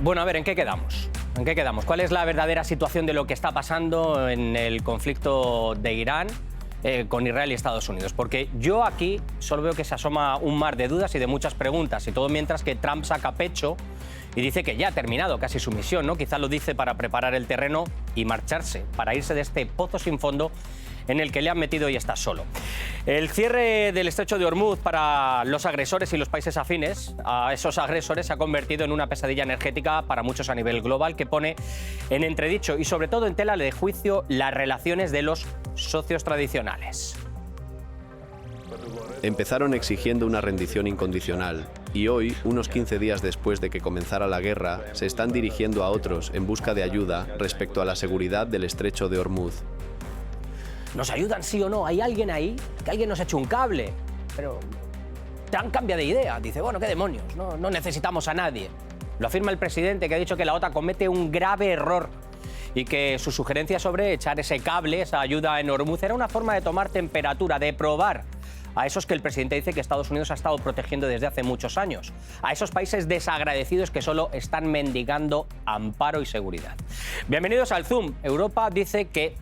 Bueno, a ver, ¿en qué quedamos? ¿En qué quedamos? ¿Cuál es la verdadera situación de lo que está pasando en el conflicto de Irán con Israel y Estados Unidos? Porque yo aquí solo veo que se asoma un mar de dudas y de muchas preguntas, y todo mientras que Trump saca pecho y dice que ya ha terminado casi su misión, ¿no? Quizás lo dice para preparar el terreno y marcharse, para irse de este pozo sin fondo en el que le han metido y está solo. El cierre del estrecho de Hormuz para los agresores y los países afines a esos agresores se ha convertido en una pesadilla energética para muchos a nivel global, que pone en entredicho y sobre todo en tela de juicio las relaciones de los socios tradicionales. Empezaron exigiendo una rendición incondicional y hoy, unos 15 días después de que comenzara la guerra, se están dirigiendo a otros en busca de ayuda respecto a la seguridad del estrecho de Hormuz. ¿Nos ayudan sí o no? ¿Hay alguien ahí? Que alguien nos eche un cable. Pero Trump cambia de idea. Dice, bueno, qué demonios, no necesitamos a nadie. Lo afirma el presidente, que ha dicho que la OTAN comete un grave error y que su sugerencia sobre echar ese cable, esa ayuda en Hormuz, era una forma de tomar temperatura, de probar a esos que el presidente dice que Estados Unidos ha estado protegiendo desde hace muchos años, a esos países desagradecidos que solo están mendigando amparo y seguridad. Bienvenidos al Zoom. Europa dice que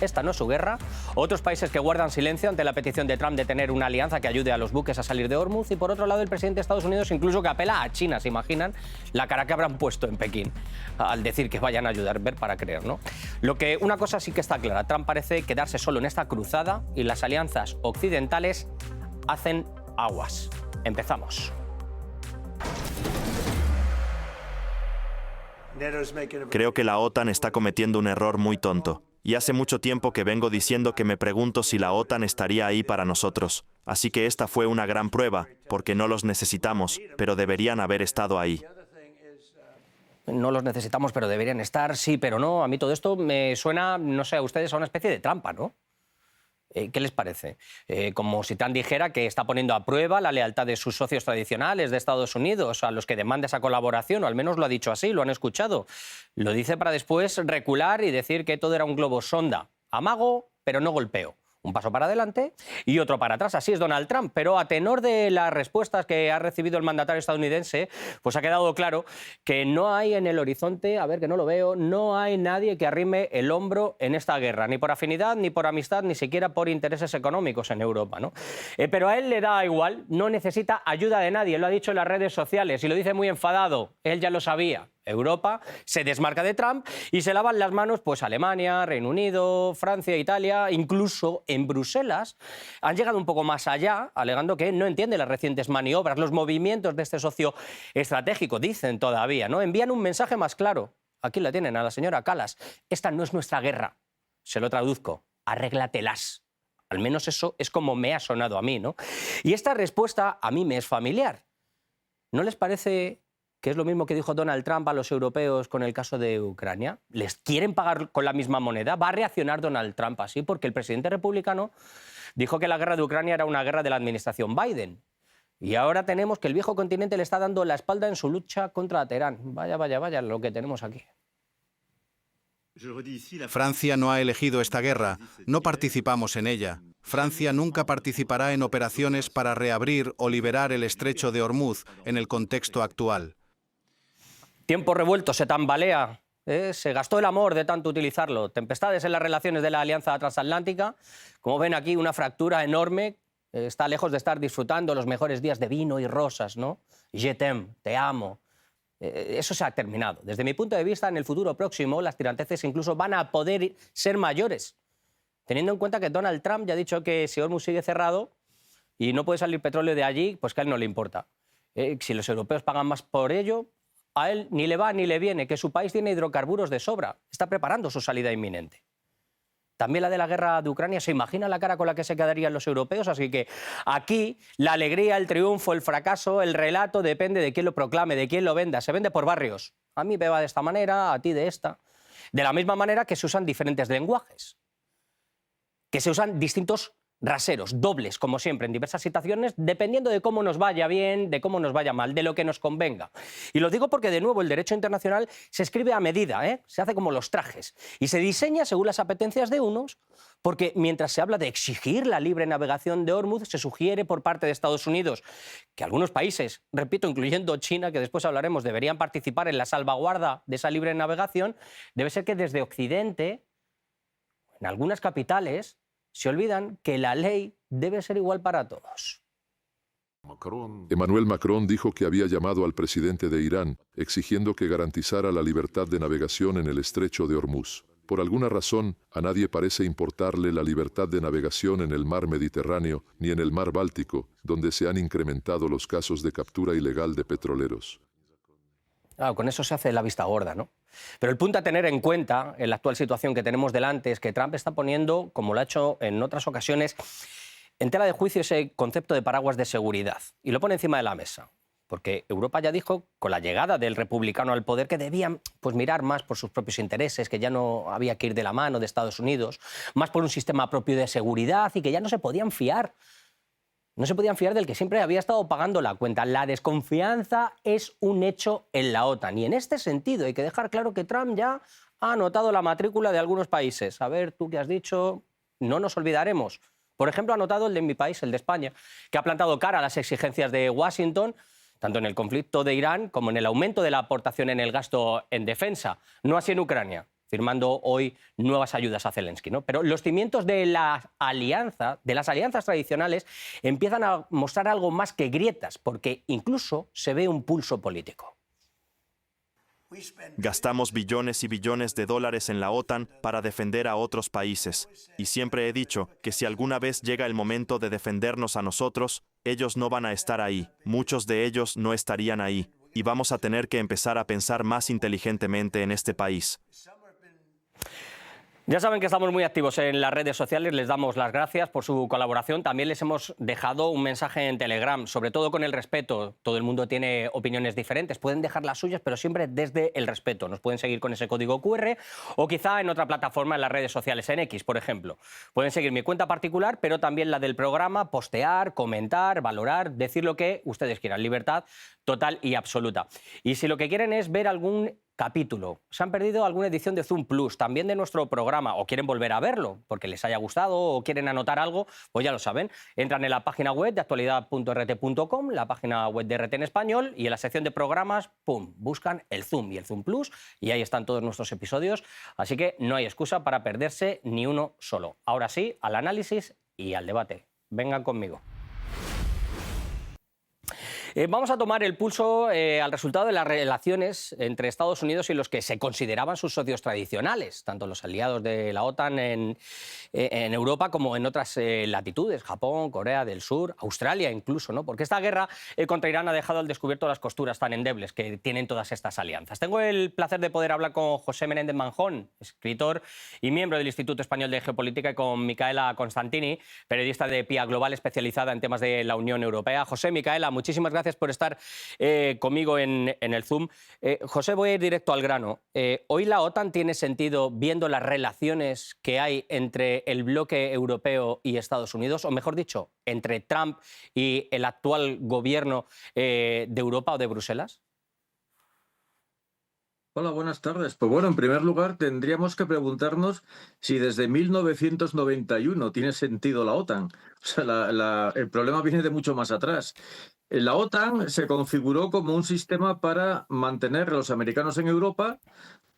esta no es su guerra. Otros países que guardan silencio ante la petición de Trump de tener una alianza que ayude a los buques a salir de Hormuz. Y por otro lado, el presidente de Estados Unidos incluso que apela a China. ¿Se imaginan la cara que habrán puesto en Pekín al decir que vayan a ayudar? Ver para creer, ¿no? Lo que una cosa sí que está clara. Trump parece quedarse solo en esta cruzada y las alianzas occidentales hacen aguas. Empezamos. Creo que la OTAN está cometiendo un error muy tonto. Y hace mucho tiempo que vengo diciendo que me pregunto si la OTAN estaría ahí para nosotros. Así que esta fue una gran prueba, porque no los necesitamos, pero deberían haber estado ahí. No los necesitamos, pero deberían estar, sí, pero no. A mí todo esto me suena, no sé, a ustedes a una especie de trampa, ¿no? ¿Qué les parece? Como si Trump dijera que está poniendo a prueba la lealtad de sus socios tradicionales de Estados Unidos, a los que demanda esa colaboración, o al menos lo ha dicho así, lo han escuchado. Lo dice para después recular y decir que todo era un globo sonda. Amago, pero no golpeo. Un paso para adelante y otro para atrás. Así es Donald Trump. Pero a tenor de las respuestas que ha recibido el mandatario estadounidense, pues ha quedado claro que no hay en el horizonte, a ver que no lo veo, no hay nadie que arrime el hombro en esta guerra, ni por afinidad, ni por amistad, ni siquiera por intereses económicos en Europa, ¿no? Pero a él le da igual, no necesita ayuda de nadie, lo ha dicho en las redes sociales y lo dice muy enfadado. Él ya lo sabía. Europa se desmarca de Trump y se lavan las manos pues Alemania, Reino Unido, Francia, Italia, incluso en Bruselas han llegado un poco más allá, alegando que no entiende las recientes maniobras, los movimientos de este socio estratégico, dicen todavía, ¿no? Envían un mensaje más claro. Aquí la tienen, a la señora Kallas. Esta no es nuestra guerra. Se lo traduzco. Arréglatelas. Al menos eso es como me ha sonado a mí, ¿no? Y esta respuesta a mí me es familiar. ¿No les parece que es lo mismo que dijo Donald Trump a los europeos con el caso de Ucrania? ¿Les quieren pagar con la misma moneda? ¿Va a reaccionar Donald Trump así? Porque el presidente republicano dijo que la guerra de Ucrania era una guerra de la administración Biden. Y ahora tenemos que el viejo continente le está dando la espalda en su lucha contra Teherán. Vaya, vaya, vaya lo que tenemos aquí. Francia no ha elegido esta guerra, no participamos en ella. Francia nunca participará en operaciones para reabrir o liberar el estrecho de Hormuz en el contexto actual. Tiempo revuelto, se tambalea, se gastó el amor de tanto utilizarlo. Tempestades en las relaciones de la Alianza Transatlántica. Como ven aquí, una fractura enorme. Está lejos de estar disfrutando los mejores días de vino y rosas, ¿no? Je t'aime, te amo. Eso se ha terminado. Desde mi punto de vista, en el futuro próximo, las tiranteces incluso van a poder ser mayores. Teniendo en cuenta que Donald Trump ya ha dicho que si Hormuz sigue cerrado y no puede salir petróleo de allí, pues que a él no le importa. Si los europeos pagan más por ello, a él ni le va ni le viene, que su país tiene hidrocarburos de sobra. Está preparando su salida inminente. También la de la guerra de Ucrania, ¿se imagina la cara con la que se quedarían los europeos? Así que aquí la alegría, el triunfo, el fracaso, el relato depende de quién lo proclame, de quién lo venda. Se vende por barrios. A mí me va de esta manera, a ti de esta. De la misma manera que se usan diferentes lenguajes, que se usan distintos raseros, dobles, como siempre, en diversas situaciones, dependiendo de cómo nos vaya bien, de cómo nos vaya mal, de lo que nos convenga. Y lo digo porque, de nuevo, el derecho internacional se escribe a medida, se hace como los trajes, y se diseña según las apetencias de unos, porque mientras se habla de exigir la libre navegación de Hormuz, se sugiere por parte de Estados Unidos que algunos países, repito, incluyendo China, que después hablaremos, deberían participar en la salvaguarda de esa libre navegación. Debe ser que desde Occidente, en algunas capitales, se olvidan que la ley debe ser igual para todos. Emmanuel Macron dijo que había llamado al presidente de Irán exigiendo que garantizara la libertad de navegación en el estrecho de Hormuz. Por alguna razón, a nadie parece importarle la libertad de navegación en el mar Mediterráneo ni en el mar Báltico, donde se han incrementado los casos de captura ilegal de petroleros. Claro, con eso se hace la vista gorda, ¿no? Pero el punto a tener en cuenta en la actual situación que tenemos delante es que Trump está poniendo, como lo ha hecho en otras ocasiones, en tela de juicio ese concepto de paraguas de seguridad y lo pone encima de la mesa. Porque Europa ya dijo, con la llegada del republicano al poder, que debían mirar más por sus propios intereses, que ya no había que ir de la mano de Estados Unidos, más por un sistema propio de seguridad y que ya no se podían fiar. No se podían fiar del que siempre había estado pagando la cuenta. La desconfianza es un hecho en la OTAN. Y en este sentido hay que dejar claro que Trump ya ha anotado la matrícula de algunos países. A ver, tú qué has dicho, no nos olvidaremos. Por ejemplo, ha anotado el de mi país, el de España, que ha plantado cara a las exigencias de Washington, tanto en el conflicto de Irán como en el aumento de la aportación en el gasto en defensa. No así en Ucrania, firmando hoy nuevas ayudas a Zelensky, ¿no? Pero los cimientos de las alianzas tradicionales empiezan a mostrar algo más que grietas, porque incluso se ve un pulso político. Gastamos billones y billones de dólares en la OTAN para defender a otros países. Y siempre he dicho que si alguna vez llega el momento de defendernos a nosotros, ellos no van a estar ahí. Muchos de ellos no estarían ahí. Y vamos a tener que empezar a pensar más inteligentemente en este país. Ya saben que estamos muy activos en las redes sociales, les damos las gracias por su colaboración. También les hemos dejado un mensaje en Telegram, sobre todo con el respeto. Todo el mundo tiene opiniones diferentes, pueden dejar las suyas, pero siempre desde el respeto. Nos pueden seguir con ese código QR o quizá en otra plataforma en las redes sociales, en X, por ejemplo. Pueden seguir mi cuenta particular, pero también la del programa, postear, comentar, valorar, decir lo que ustedes quieran. Libertad total y absoluta. Y si lo que quieren es ver algún capítulo, se han perdido alguna edición de Zoom Plus, también de nuestro programa, o quieren volver a verlo porque les haya gustado o quieren anotar algo, pues ya lo saben. Entran en la página web de actualidad.rt.com, la página web de RT en español, y en la sección de programas, ¡pum!, buscan el Zoom y el Zoom Plus, y ahí están todos nuestros episodios. Así que no hay excusa para perderse ni uno solo. Ahora sí, al análisis y al debate. Vengan conmigo. Vamos a tomar el pulso al resultado de las relaciones entre Estados Unidos y los que se consideraban sus socios tradicionales, tanto los aliados de la OTAN en Europa como en otras latitudes, Japón, Corea del Sur, Australia incluso, ¿no? Porque esta guerra contra Irán ha dejado al descubierto las costuras tan endebles que tienen todas estas alianzas. Tengo el placer de poder hablar con José Menéndez Manjón, escritor y miembro del Instituto Español de Geopolítica, y con Micaela Constantini, periodista de PIA Global especializada en temas de la Unión Europea. José, Micaela, muchísimas gracias por estar conmigo en el Zoom. José, voy a ir directo al grano. ¿Hoy la OTAN tiene sentido viendo las relaciones que hay entre el bloque europeo y Estados Unidos? O mejor dicho, entre Trump y el actual gobierno de Europa o de Bruselas. Hola, buenas tardes. Pues bueno, en primer lugar tendríamos que preguntarnos si desde 1991 tiene sentido la OTAN. O sea, el problema viene de mucho más atrás. La OTAN se configuró como un sistema para mantener a los americanos en Europa,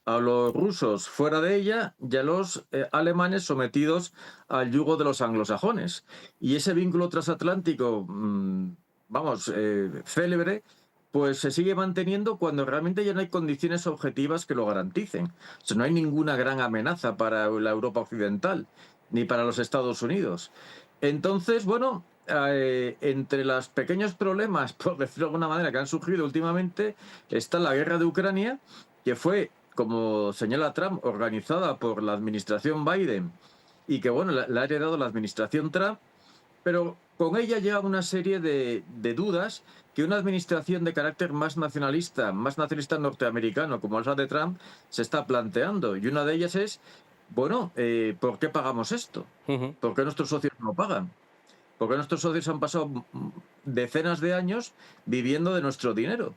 a los rusos fuera de ella y a los alemanes sometidos al yugo de los anglosajones. Y ese vínculo transatlántico, célebre, pues se sigue manteniendo cuando realmente ya no hay condiciones objetivas que lo garanticen. O sea, no hay ninguna gran amenaza para la Europa occidental, ni para los Estados Unidos. Entonces, bueno, entre los pequeños problemas, por decirlo de alguna manera, que han surgido últimamente, está la guerra de Ucrania, que fue, como señala Trump, organizada por la administración Biden y que, bueno, la ha heredado la administración Trump, pero con ella llega una serie de dudas que una administración de carácter más nacionalista norteamericano, como es la de Trump, se está planteando. Y una de ellas es bueno, ¿por qué pagamos esto? Ujú. ¿Por qué nuestros socios no pagan? ¿Por qué nuestros socios han pasado decenas de años viviendo de nuestro dinero?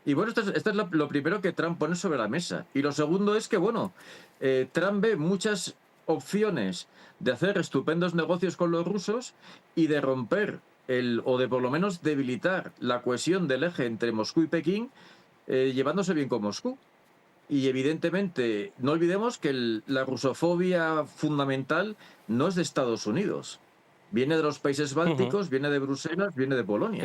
Y bueno, esto es lo primero que Trump pone sobre la mesa. Y lo segundo es que, bueno, Trump ve muchas opciones de hacer estupendos negocios con los rusos y de romper o de por lo menos debilitar la cohesión del eje entre Moscú y Pekín, llevándose bien con Moscú. Y evidentemente, no olvidemos que la rusofobia fundamental no es de Estados Unidos. Viene de los países Ujú. bálticos, viene de Bruselas, viene de Polonia.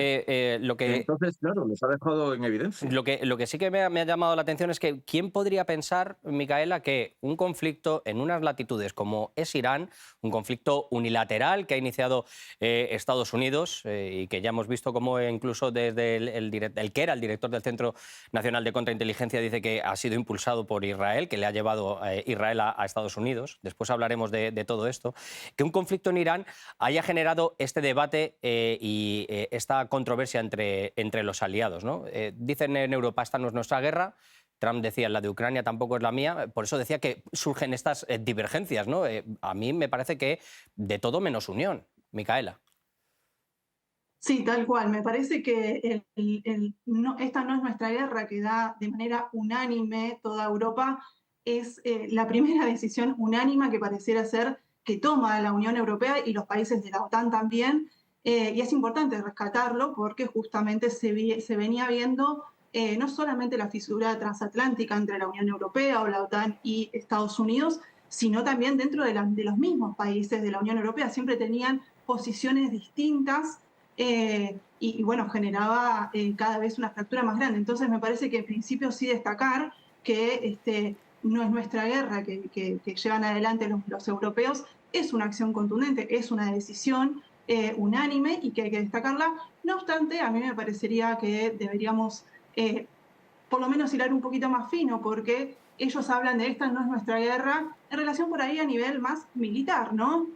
Lo que Entonces, claro, los ha dejado en evidencia. Lo que sí que me ha llamado la atención es que ¿quién podría pensar, Micaela, que un conflicto en unas latitudes como es Irán, un conflicto unilateral que ha iniciado Estados Unidos y que ya hemos visto cómo incluso desde el que era el director del Centro Nacional de Contrainteligencia dice que ha sido impulsado por Israel, que le ha llevado Israel a Estados Unidos? Después hablaremos de todo esto. Que un conflicto en Irán haya generado este debate y esta controversia entre los aliados, ¿no? Dicen en Europa, esta no es nuestra guerra. Trump decía, la de Ucrania tampoco es la mía. Por eso decía que surgen estas divergencias, ¿no? A mí me parece que de todo menos unión. Micaela. Sí, tal cual. Me parece que esta no es nuestra guerra, que da de manera unánime toda Europa, es la primera decisión unánime que pareciera ser que toma la Unión Europea y los países de la OTAN también. Y es importante rescatarlo porque justamente se venía viendo no solamente la fisura transatlántica entre la Unión Europea o la OTAN y Estados Unidos, sino también dentro de los mismos países de la Unión Europea. Siempre tenían posiciones distintas y bueno, generaba cada vez una fractura más grande. Entonces me parece que en principio sí destacar que no es nuestra guerra que llevan adelante los europeos, es una acción contundente, es una decisión unánime y que hay que destacarla. No obstante, a mí me parecería que deberíamos por lo menos hilar un poquito más fino, porque ellos hablan de esta no es nuestra guerra, en relación por ahí a nivel más militar, ¿no?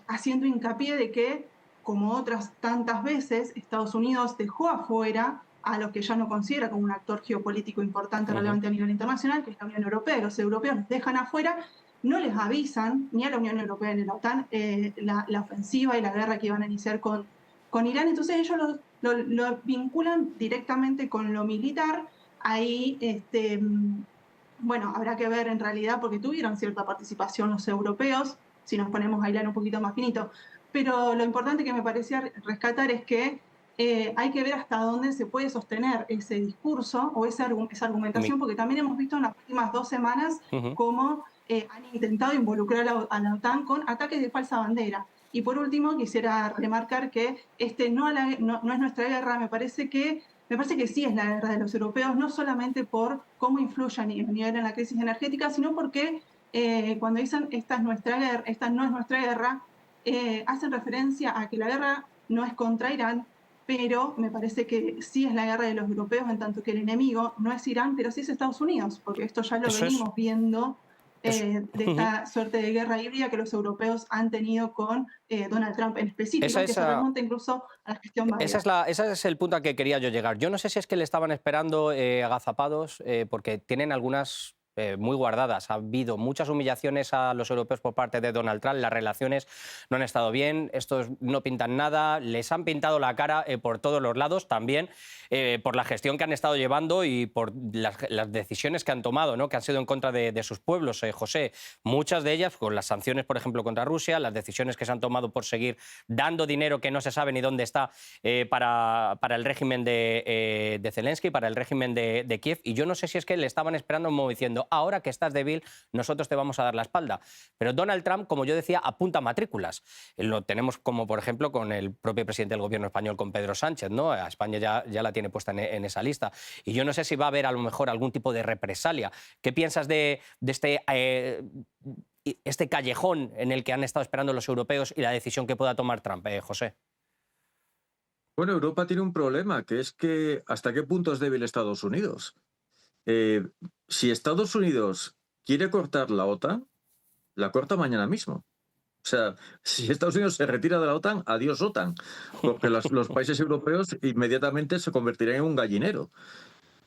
Haciendo hincapié de que, como otras tantas veces, Estados Unidos dejó afuera a lo que ya no considera como un actor geopolítico importante, relevante a nivel internacional, que es la Unión Europea. Los europeos los dejan afuera, no les avisan, ni a la Unión Europea ni a la OTAN, la ofensiva y la guerra que iban a iniciar con Irán. Entonces ellos lo vinculan directamente con lo militar. Ahí, bueno, habrá que ver en realidad, porque tuvieron cierta participación los europeos, si nos ponemos a hilar un poquito más finito. Pero lo importante que me parecía rescatar es que hay que ver hasta dónde se puede sostener ese discurso o esa argumentación, porque también hemos visto en las últimas 2 semanas cómo han intentado involucrar a la OTAN con ataques de falsa bandera. Y por último, quisiera remarcar que no es nuestra guerra. Me parece que sí es la guerra de los europeos, no solamente por cómo influye a nivel en la crisis energética, sino porque cuando dicen esta no es nuestra guerra, hacen referencia a que la guerra no es contra Irán, pero me parece que sí es la guerra de los europeos, en tanto que el enemigo no es Irán, pero sí es Estados Unidos, porque esto ya lo venimos viendo de esta suerte de guerra híbrida que los europeos han tenido con Donald Trump en específico, que se remonta incluso a la gestión Biden. Ese es el punto al que quería yo llegar. Yo no sé si es que le estaban esperando agazapados, porque tienen algunas muy guardadas. Ha habido muchas humillaciones a los europeos por parte de Donald Trump, las relaciones no han estado bien, estos no pintan nada, les han pintado la cara por todos los lados, también por la gestión que han estado llevando y por las decisiones que han tomado, ¿no? Que han sido en contra de sus pueblos, José. Muchas de ellas, con las sanciones, por ejemplo, contra Rusia, las decisiones que se han tomado por seguir dando dinero que no se sabe ni dónde está para el régimen de Zelensky, para el régimen de Kiev, y yo no sé si es que le estaban esperando como diciendo, ahora que estás débil, nosotros te vamos a dar la espalda. Pero Donald Trump, como yo decía, apunta matrículas. Lo tenemos como, por ejemplo, con el propio presidente del gobierno español, con Pedro Sánchez, ¿no? A España ya la tiene puesta en esa lista. Y yo no sé si va a haber a lo mejor algún tipo de represalia. ¿Qué piensas de este callejón en el que han estado esperando los europeos y la decisión que pueda tomar Trump, José? Bueno, Europa tiene un problema, que es que ¿hasta qué punto es débil Estados Unidos? Si Estados Unidos quiere cortar la OTAN, la corta mañana mismo. O sea, si Estados Unidos se retira de la OTAN, adiós OTAN, porque los países europeos inmediatamente se convertirían en un gallinero.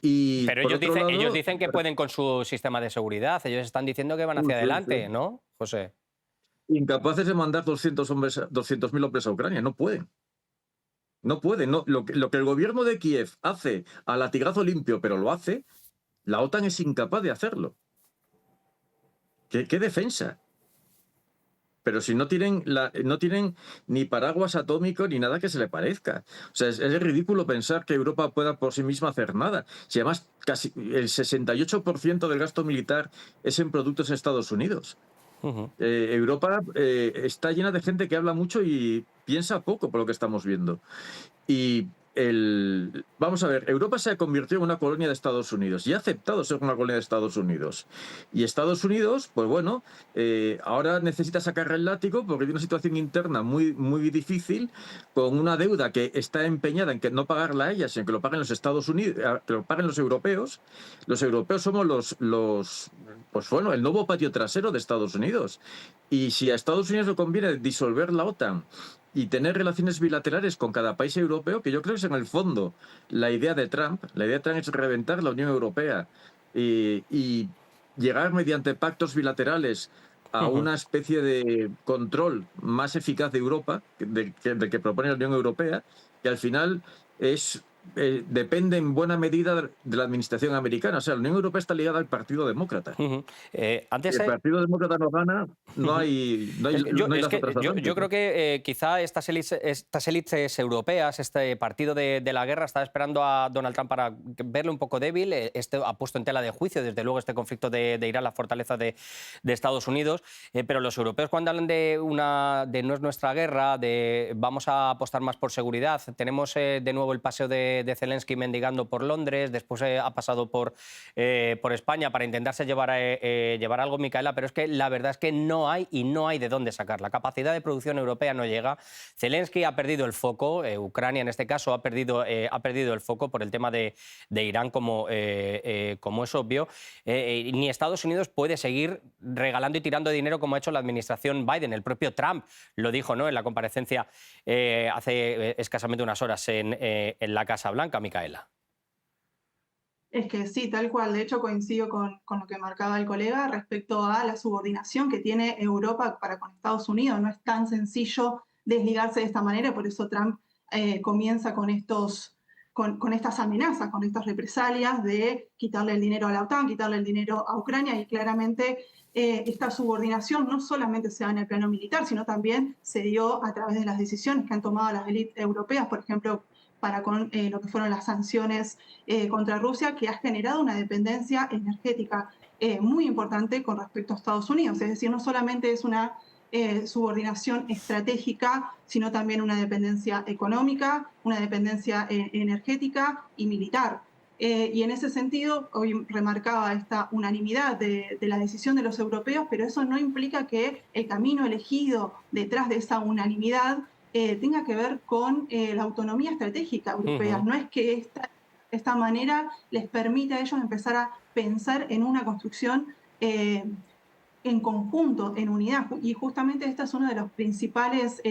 Y Pero por otro lado, ellos dicen que pueden con su sistema de seguridad. Ellos están diciendo que van hacia adelante, ¿no, José? incapaces de mandar 200.000 hombres a Ucrania, no pueden. No pueden. No. Lo que el gobierno de Kiev hace a latigazo limpio, pero lo hace, la OTAN es incapaz de hacerlo. ¿Qué defensa? Pero si no tienen ni paraguas atómico ni nada que se le parezca. O sea, es ridículo pensar que Europa pueda por sí misma hacer nada. Si además casi el 68% del gasto militar es en productos de Estados Unidos. Europa está llena de gente que habla mucho y piensa poco, por lo que estamos viendo. Y vamos a ver, Europa se ha convertido en una colonia de Estados Unidos y ha aceptado ser una colonia de Estados Unidos. Y Estados Unidos, pues bueno, ahora necesita sacar el látigo porque tiene una situación interna muy, muy difícil, con una deuda que está empeñada en que no pagarla a ella, sino que lo paguen los Estados Unidos, que lo paguen los europeos. Los europeos somos pues bueno, el nuevo patio trasero de Estados Unidos. Y si a Estados Unidos le conviene disolver la OTAN y tener relaciones bilaterales con cada país europeo, que yo creo que es en el fondo la idea de Trump. La idea de Trump es reventar la Unión Europea y llegar mediante pactos bilaterales a una especie de control más eficaz de Europa, del que propone la Unión Europea, que al final depende en buena medida de la administración americana. O sea, la Unión Europea está ligada al Partido Demócrata. Antes, Si el Partido Demócrata no gana, no hay lazo transatlántico. Yo creo que quizá estas élites europeas, este partido de la guerra, está esperando a Donald Trump para verle un poco débil. Ha puesto en tela de juicio, desde luego, este conflicto de Irán, la fortaleza de Estados Unidos. Pero los europeos, cuando hablan de no es nuestra guerra, de vamos a apostar más por seguridad, tenemos de nuevo el paseo de Zelensky mendigando por Londres, después ha pasado por España para intentarse llevar algo, Micaela, pero es que la verdad es que no hay de dónde sacar. La capacidad de producción europea no llega. Zelensky ha perdido el foco, Ucrania en este caso ha perdido el foco por el tema de Irán, como es obvio. Ni Estados Unidos puede seguir regalando y tirando dinero como ha hecho la administración Biden. El propio Trump lo dijo, ¿no?, en la comparecencia hace escasamente unas horas en la Casa Blanca, Micaela. Es que sí, tal cual. De hecho, coincido con lo que marcaba el colega respecto a la subordinación que tiene Europa para con Estados Unidos. No es tan sencillo desligarse de esta manera, por eso Trump comienza con estas amenazas, con estas represalias de quitarle el dinero a la OTAN, quitarle el dinero a Ucrania, y claramente esta subordinación no solamente se da en el plano militar, sino también se dio a través de las decisiones que han tomado las élites europeas, por ejemplo, para con lo que fueron las sanciones contra Rusia, que ha generado una dependencia energética muy importante con respecto a Estados Unidos. Es decir, no solamente es una subordinación estratégica, sino también una dependencia económica, una dependencia energética y militar. Y en ese sentido, hoy remarcaba esta unanimidad de la decisión de los europeos, pero eso no implica que el camino elegido detrás de esa unanimidad tenga que ver con la autonomía estratégica europea. No es que esta manera les permita a ellos empezar a pensar en una construcción en conjunto, en unidad. Y justamente esta es una de las principales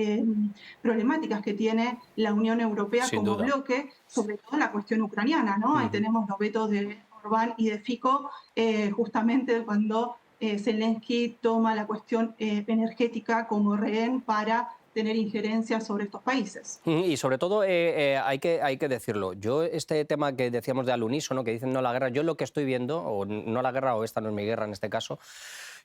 problemáticas que tiene la Unión Europea como bloque, sobre todo en la cuestión ucraniana, ¿no? Ahí tenemos los vetos de Orbán y de Fico, justamente cuando Zelensky toma la cuestión energética como rehén para tener injerencia sobre estos países. Y sobre todo, hay que decirlo, yo este tema que decíamos de al unísono, que dicen no a la guerra, yo lo que estoy viendo, o no a la guerra, o esta no es mi guerra en este caso,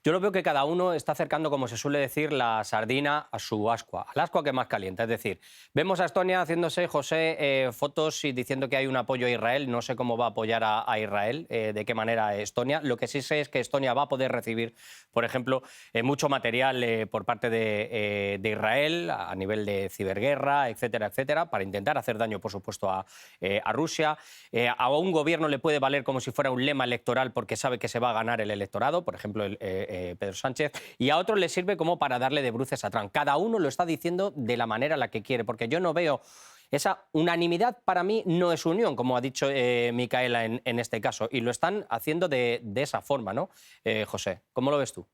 yo lo veo que cada uno está acercando, como se suele decir, la sardina a su ascua, al ascua que más calienta. Es decir, vemos a Estonia haciéndose, José, fotos y diciendo que hay un apoyo a Israel. No sé cómo va a apoyar a Israel, de qué manera Estonia. Lo que sí sé es que Estonia va a poder recibir, por ejemplo, mucho material por parte de Israel a nivel de ciberguerra, etcétera, etcétera, para intentar hacer daño, por supuesto, a Rusia. A un gobierno le puede valer como si fuera un lema electoral porque sabe que se va a ganar el electorado, por ejemplo, Pedro Sánchez, y a otros les sirve como para darle de bruces a Trump. Cada uno lo está diciendo de la manera en la que quiere, porque yo no veo esa unanimidad. Para mí no es unión, como ha dicho Micaela en este caso, y lo están haciendo de esa forma, ¿no? José, ¿cómo lo ves tú?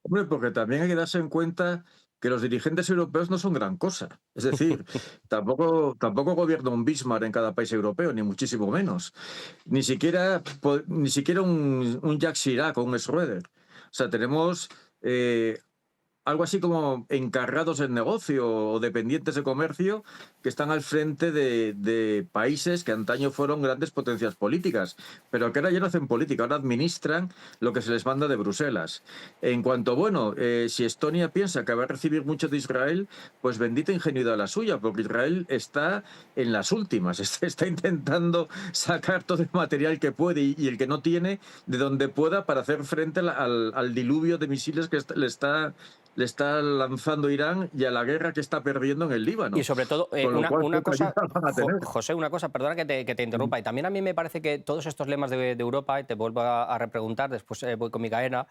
Hombre, porque también hay que darse en cuenta que los dirigentes europeos no son gran cosa. Es decir, tampoco gobierna un Bismarck en cada país europeo, ni muchísimo menos. Ni siquiera un Jacques Chirac o un Schröder. O sea, tenemos algo así como encargados en negocio o dependientes de comercio que están al frente de países que antaño fueron grandes potencias políticas, pero que ahora ya no hacen política, ahora administran lo que se les manda de Bruselas. En cuanto, si Estonia piensa que va a recibir mucho de Israel, pues bendita ingenuidad la suya, porque Israel está en las últimas, está intentando sacar todo el material que puede y el que no tiene de donde pueda para hacer frente al diluvio de misiles que le está lanzando Irán y a la guerra que está perdiendo en el Líbano. Y sobre todo, una cosa, José, una cosa, perdona que te interrumpa, y también a mí me parece que todos estos lemas de Europa, y te vuelvo a repreguntar, después voy con Micaela,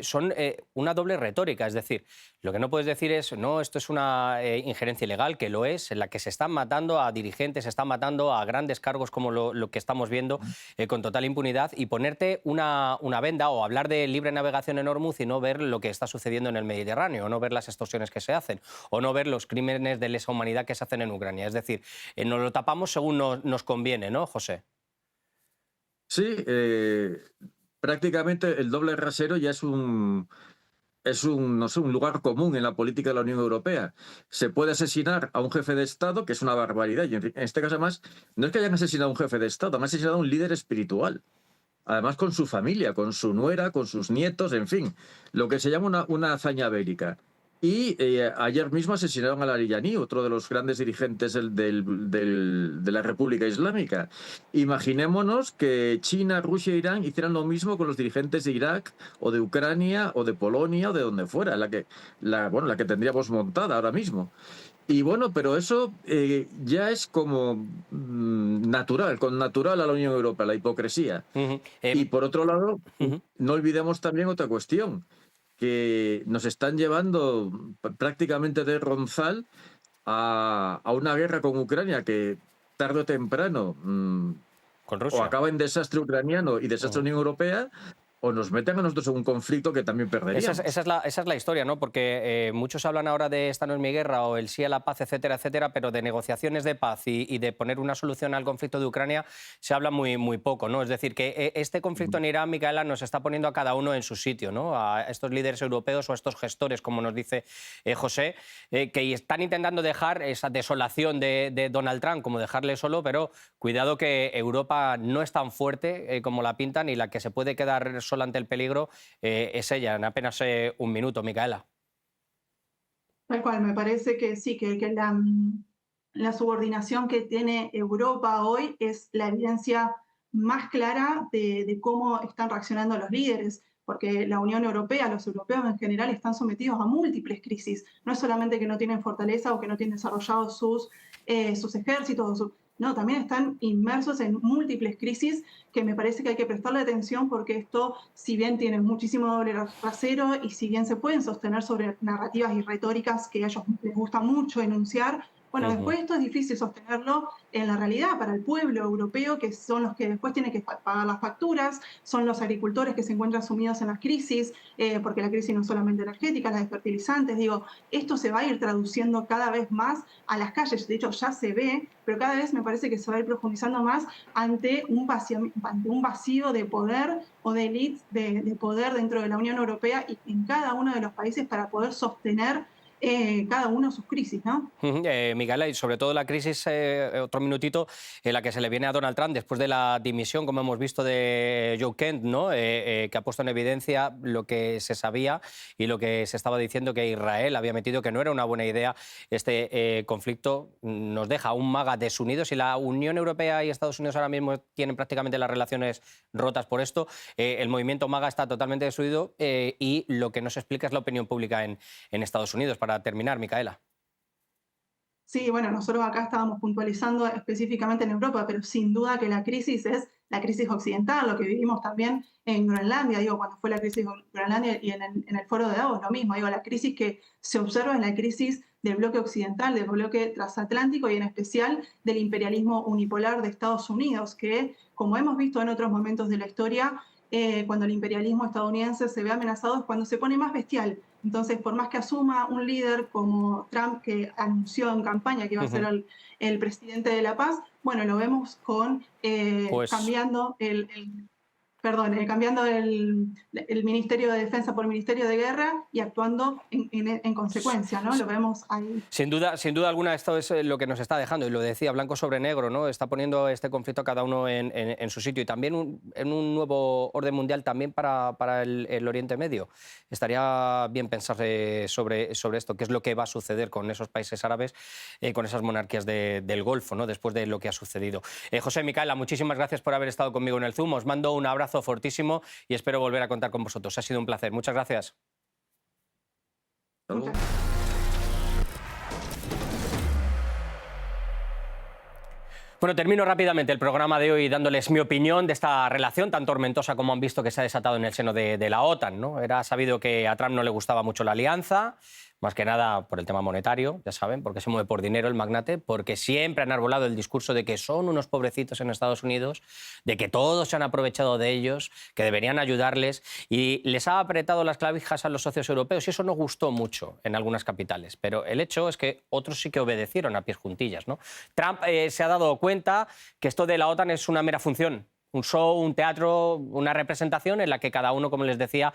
son una doble retórica, es decir, lo que no puedes decir es, no, esto es una injerencia ilegal, que lo es, en la que se están matando a dirigentes, se están matando a grandes cargos como lo que estamos viendo, con total impunidad, y ponerte una venda o hablar de libre navegación en Hormuz y no ver lo que está sucediendo en el Mediterráneo, o no ver las extorsiones que se hacen, o no ver los crímenes de lesa humanidad que se hacen en Ucrania. Es decir, nos lo tapamos según nos conviene, ¿no, José? Sí, prácticamente el doble rasero ya es un lugar común en la política de la Unión Europea. Se puede asesinar a un jefe de Estado, que es una barbaridad, y en este caso además no es que hayan asesinado a un jefe de Estado, han asesinado a un líder espiritual. Además con su familia, con su nuera, con sus nietos, en fin, lo que se llama una hazaña bélica. Y ayer mismo asesinaron al Ariyani, otro de los grandes dirigentes de la República Islámica. Imaginémonos que China, Rusia e Irán hicieran lo mismo con los dirigentes de Irak o de Ucrania o de Polonia o de donde fuera, la que tendríamos montada ahora mismo. Y pero eso ya es como natural a la Unión Europea, la hipocresía. Y por otro lado, no olvidemos también otra cuestión, que nos están llevando prácticamente de ronzal a una guerra con Ucrania que tarde o temprano con Rusia, o acaba en desastre ucraniano y desastre Unión Europea, o nos meten a nosotros en un conflicto que también perderíamos. Esa es la historia, ¿no? Porque muchos hablan ahora de esta no es mi guerra o el sí a la paz, etcétera, etcétera, pero de negociaciones de paz y de poner una solución al conflicto de Ucrania se habla muy, muy poco, ¿no? Es decir, que este conflicto en Irán, Micaela, nos está poniendo a cada uno en su sitio, ¿no? A estos líderes europeos o a estos gestores, como nos dice José, que están intentando dejar esa desolación de Donald Trump, como dejarle solo, pero cuidado que Europa no es tan fuerte como la pintan y la que se puede quedar sola ante el peligro es ella, en apenas un minuto, Micaela. Tal cual, me parece que sí, que la subordinación que tiene Europa hoy es la evidencia más clara de cómo están reaccionando los líderes, porque la Unión Europea, los europeos en general, están sometidos a múltiples crisis. No es solamente que no tienen fortaleza o que no tienen desarrollados sus ejércitos, no, también están inmersos en múltiples crisis que me parece que hay que prestarle atención porque esto, si bien tiene muchísimo doble rasero y si bien se pueden sostener sobre narrativas y retóricas que a ellos les gusta mucho enunciar, después esto es difícil sostenerlo en la realidad para el pueblo europeo, que son los que después tienen que pagar las facturas, son los agricultores que se encuentran sumidos en las crisis, porque la crisis no es solamente energética, la de fertilizantes, esto se va a ir traduciendo cada vez más a las calles, de hecho ya se ve, pero cada vez me parece que se va a ir profundizando más ante un vacío de poder o de élite de poder dentro de la Unión Europea y en cada uno de los países para poder sostener cada uno sus crisis, ¿no? Micaela, y sobre todo la crisis, otro minutito, en la que se le viene a Donald Trump después de la dimisión, como hemos visto, de Joe Kent, ¿no? Que ha puesto en evidencia lo que se sabía y lo que se estaba diciendo que Israel había metido, que no era una buena idea este conflicto. Nos deja un MAGA desunidos y la Unión Europea y Estados Unidos ahora mismo tienen prácticamente las relaciones rotas por esto. El movimiento MAGA está totalmente desunido y lo que no se explica es la opinión pública en Estados Unidos. Para terminar, Micaela. Sí, nosotros acá estábamos puntualizando específicamente en Europa, pero sin duda que la crisis es la crisis occidental, lo que vivimos también en Groenlandia, cuando fue la crisis de Groenlandia y en el foro de Davos, lo mismo, la crisis que se observa es la crisis del bloque occidental, del bloque transatlántico y en especial del imperialismo unipolar de Estados Unidos, que, como hemos visto en otros momentos de la historia, cuando el imperialismo estadounidense se ve amenazado es cuando se pone más bestial Entonces, por más que asuma un líder como Trump, que anunció en campaña que iba a ser el presidente de la paz, bueno, lo vemos con cambiando cambiando el Ministerio de Defensa por Ministerio de Guerra y actuando en consecuencia, ¿no? Lo vemos ahí. Sin duda alguna, esto es lo que nos está dejando, y lo decía, blanco sobre negro, ¿no? Está poniendo este conflicto a cada uno en su sitio, y también en un nuevo orden mundial también para el Oriente Medio. Estaría bien pensar sobre esto, qué es lo que va a suceder con esos países árabes, con esas monarquías del Golfo, ¿no? Después de lo que ha sucedido. José, Micaela, muchísimas gracias por haber estado conmigo en el Zoom. Os mando un abrazo fortísimo y espero volver a contar con vosotros. Ha sido un placer. Muchas gracias. Hasta luego. Bueno, termino rápidamente el programa de hoy dándoles mi opinión de esta relación tan tormentosa como han visto que se ha desatado en el seno de la OTAN, ¿no? Era sabido que a Trump no le gustaba mucho la alianza, más que nada por el tema monetario, ya saben, porque se mueve por dinero el magnate, porque siempre han arbolado el discurso de que son unos pobrecitos en Estados Unidos, de que todos se han aprovechado de ellos, que deberían ayudarles, y les ha apretado las clavijas a los socios europeos, y eso no gustó mucho en algunas capitales. Pero el hecho es que otros sí que obedecieron a pies juntillas, ¿no? Trump se ha dado cuenta que esto de la OTAN es una mera función, un show, un teatro, una representación en la que cada uno, como les decía,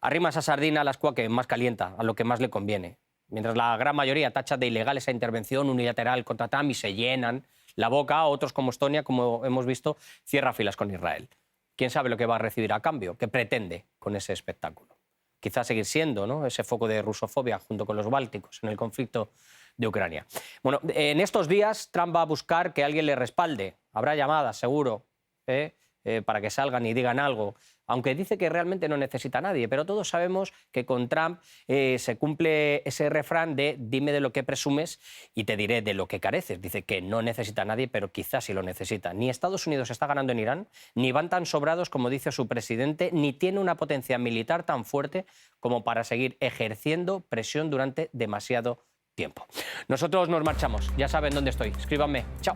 arrima esa sardina a la escua que más calienta, a lo que más le conviene. Mientras la gran mayoría tacha de ilegal esa intervención unilateral contra Trump y se llenan la boca, otros como Estonia, como hemos visto, cierra filas con Israel. ¿Quién sabe lo que va a recibir a cambio? ¿Qué pretende con ese espectáculo? Quizás seguir siendo, ¿no?, ese foco de rusofobia junto con los bálticos en el conflicto de Ucrania. Bueno, en estos días Trump va a buscar que alguien le respalde. Habrá llamadas, seguro, para que salgan y digan algo, aunque dice que realmente no necesita a nadie. Pero todos sabemos que con Trump se cumple ese refrán de dime de lo que presumes y te diré de lo que careces. Dice que no necesita a nadie, pero quizás sí lo necesita. Ni Estados Unidos está ganando en Irán, ni van tan sobrados como dice su presidente, ni tiene una potencia militar tan fuerte como para seguir ejerciendo presión durante demasiado tiempo. Nosotros nos marchamos. Ya saben dónde estoy. Escríbanme. Chao.